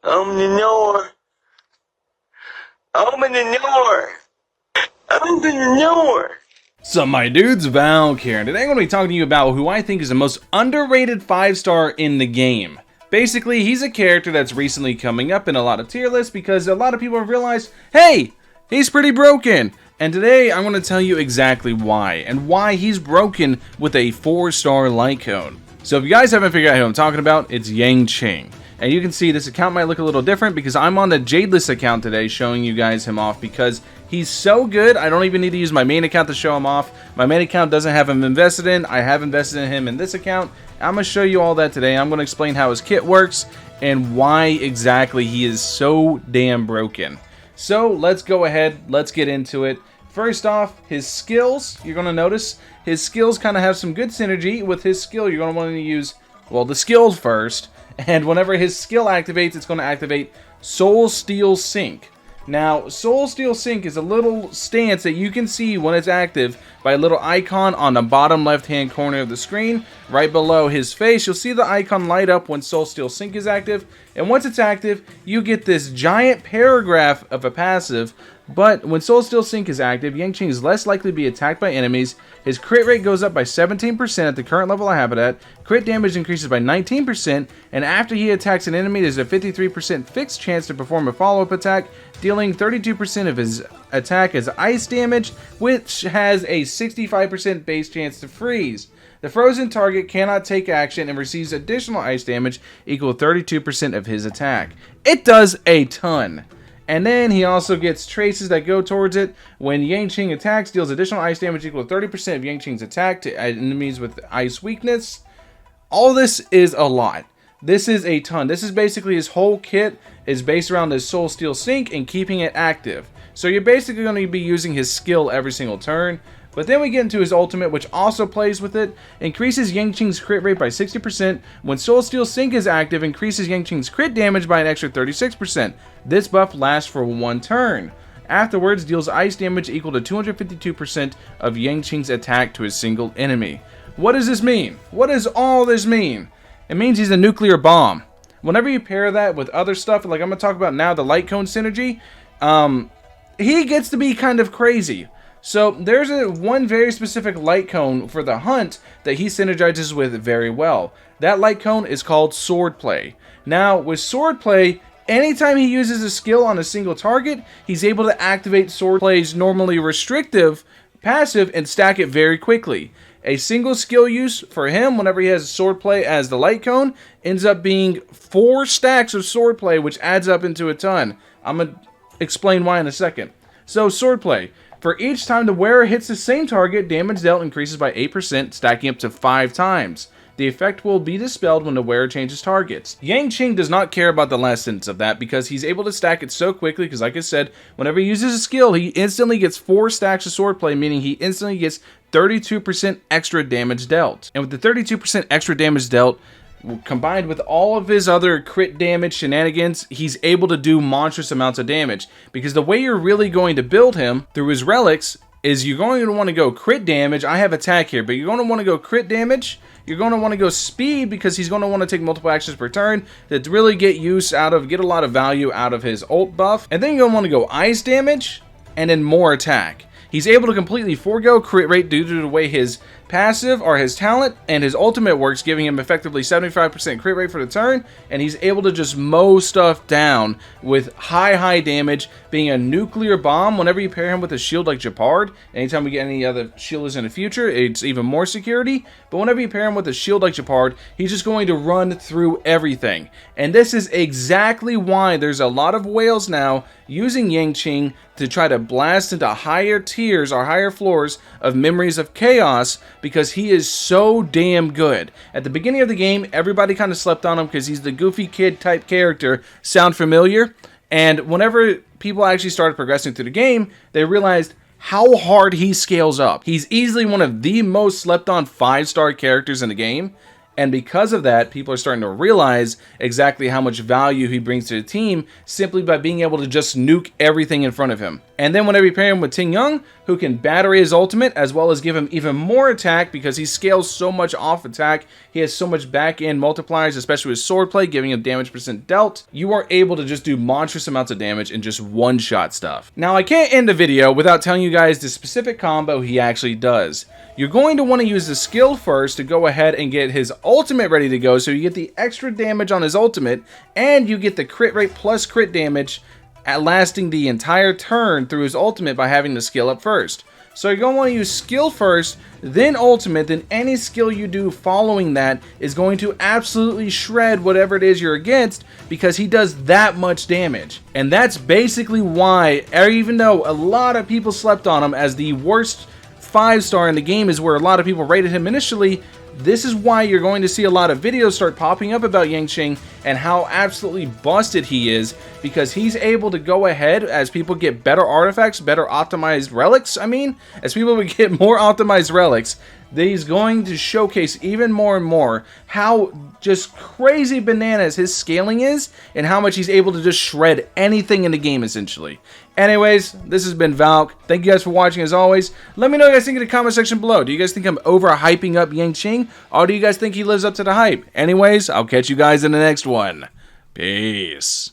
Open the door. Open the door. Open the door. Sup my dudes, Valkyrja, and today I'm going to be talking to you about who I think is the most underrated 5-star in the game. Basically, he's a character that's recently coming up in a lot of tier lists because a lot of people have realized, hey, he's pretty broken. And today I'm going to tell you exactly why, and why he's broken with a 4-star Lightcone. So if you guys haven't figured out who I'm talking about, it's Yanqing. And you can see this account might look a little different because I'm on the Jadeless account today showing you guys him off because he's so good, I don't even need to use my main account to show him off. My main account doesn't have him invested in. I have invested in him in this account. I'm going to show you all that today. I'm going to explain how his kit works and why exactly he is so damn broken. So let's go ahead, let's get into it. First off, his skills, you're going to notice his skills kind of have some good synergy. With his skill, you're going to want to use, well, the skills first. And whenever his skill activates, it's going to activate Soul Steel Sync. Now, Soul Steel Sync is a little stance that you can see when it's active by a little icon on the bottom left-hand corner of the screen. Right below his face, you'll see the icon light up when Soul Steel Sync is active. And once it's active, you get this giant paragraph of a passive. But when Soul Steel Sync is active, Yanqing is less likely to be attacked by enemies. His crit rate goes up by 17% at the current level I have it at. Crit damage increases by 19%. And after he attacks an enemy, there's a 53% fixed chance to perform a follow-up attack, dealing 32% of his attack as ice damage, which has a 65% base chance to freeze. The frozen target cannot take action and receives additional ice damage equal to 32% of his attack. It does a ton. And then he also gets traces that go towards it. When Yanqing attacks, deals additional ice damage equal to 30% of Yanqing's attack to enemies with ice weakness. All this is a lot. This is a ton. This is basically his whole kit is based around his Soul Steel Sync and keeping it active. So you're basically going to be using his skill every single turn. But then we get into his ultimate, which also plays with it. Increases Yanqing's crit rate by 60%. When Soul Steel Sync is active, increases Yanqing's crit damage by an extra 36%. This buff lasts for one turn. Afterwards, deals ice damage equal to 252% of Yanqing's attack to a single enemy. What does this mean? What does all this mean? It means he's a nuclear bomb. Whenever you pair that with other stuff, like I'm going to talk about now, the Lightcone synergy, he gets to be kind of crazy. So there's one very specific Lightcone for the hunt that he synergizes with very well. That Lightcone is called Swordplay. Now with Swordplay, anytime he uses a skill on a single target, he's able to activate Swordplay's normally restrictive passive and stack it very quickly. A single skill use for him whenever he has Swordplay as the Lightcone ends up being 4 stacks of Swordplay, which adds up into a ton. I'm going to explain why in a second. So Swordplay. For each time the wearer hits the same target, damage dealt increases by 8%, stacking up to 5 times. The effect will be dispelled when the wearer changes targets. Yanqing does not care about the last sentence of that because he's able to stack it so quickly because, like I said, whenever he uses a skill, he instantly gets 4 stacks of Swordplay, meaning he instantly gets 32% extra damage dealt. And with the 32% extra damage dealt, combined with all of his other crit damage shenanigans, he's able to do monstrous amounts of damage. Because the way you're really going to build him through his relics is you're going to want to go crit damage. I have attack here, but you're going to want to go crit damage. You're going to want to go speed because he's going to want to take multiple actions per turn to really get a lot of value out of his ult buff. And then you're going to want to go ice damage and then more attack. He's able to completely forego crit rate due to the way his passive or his talent and his ultimate works, giving him effectively 75% crit rate for the turn, and he's able to just mow stuff down with high damage, being a nuclear bomb. Whenever you pair him with a shield like Jeopard, anytime we get any other shielders in the future, it's even more security, but whenever you pair him with a shield like Jeopard, he's just going to run through everything. And this is exactly why there's a lot of whales now using Yanqing to try to blast into higher tiers or higher floors of Memories of Chaos, because he is so damn good. At the beginning of the game, everybody kind of slept on him because he's the goofy kid type character. Sound familiar? And whenever people actually started progressing through the game, they realized how hard he scales up. He's easily one of the most slept on 5-star characters in the game. And because of that, people are starting to realize exactly how much value he brings to the team simply by being able to just nuke everything in front of him. And then whenever you pair him with Ting Yong, who can battery his ultimate as well as give him even more attack because he scales so much off attack, he has so much back end multipliers, especially with Swordplay, giving him damage percent dealt, you are able to just do monstrous amounts of damage and just one-shot stuff. Now, I can't end the video without telling you guys the specific combo he actually does. You're going to want to use the skill first to go ahead and get his ultimate ready to go, so you get the extra damage on his ultimate, and you get the crit rate plus crit damage at lasting the entire turn through his ultimate by having the skill up first. So you're going to want to use skill first, then ultimate, then any skill you do following that is going to absolutely shred whatever it is you're against because he does that much damage. And that's basically why, even though a lot of people slept on him as the worst 5-star in the game, is where a lot of people rated him initially, this is why you're going to see a lot of videos start popping up about Yanqing and how absolutely busted he is, because he's able to go ahead as people get better artifacts, better optimized relics, as people would get more optimized relics, he's going to showcase even more and more how just crazy bananas his scaling is and how much he's able to just shred anything in the game, essentially. Anyways, this has been Valk. Thank you guys for watching as always. Let me know what you guys think in the comment section below. Do you guys think I'm over-hyping up Yanqing, or do you guys think he lives up to the hype? Anyways, I'll catch you guys in the next one. Peace.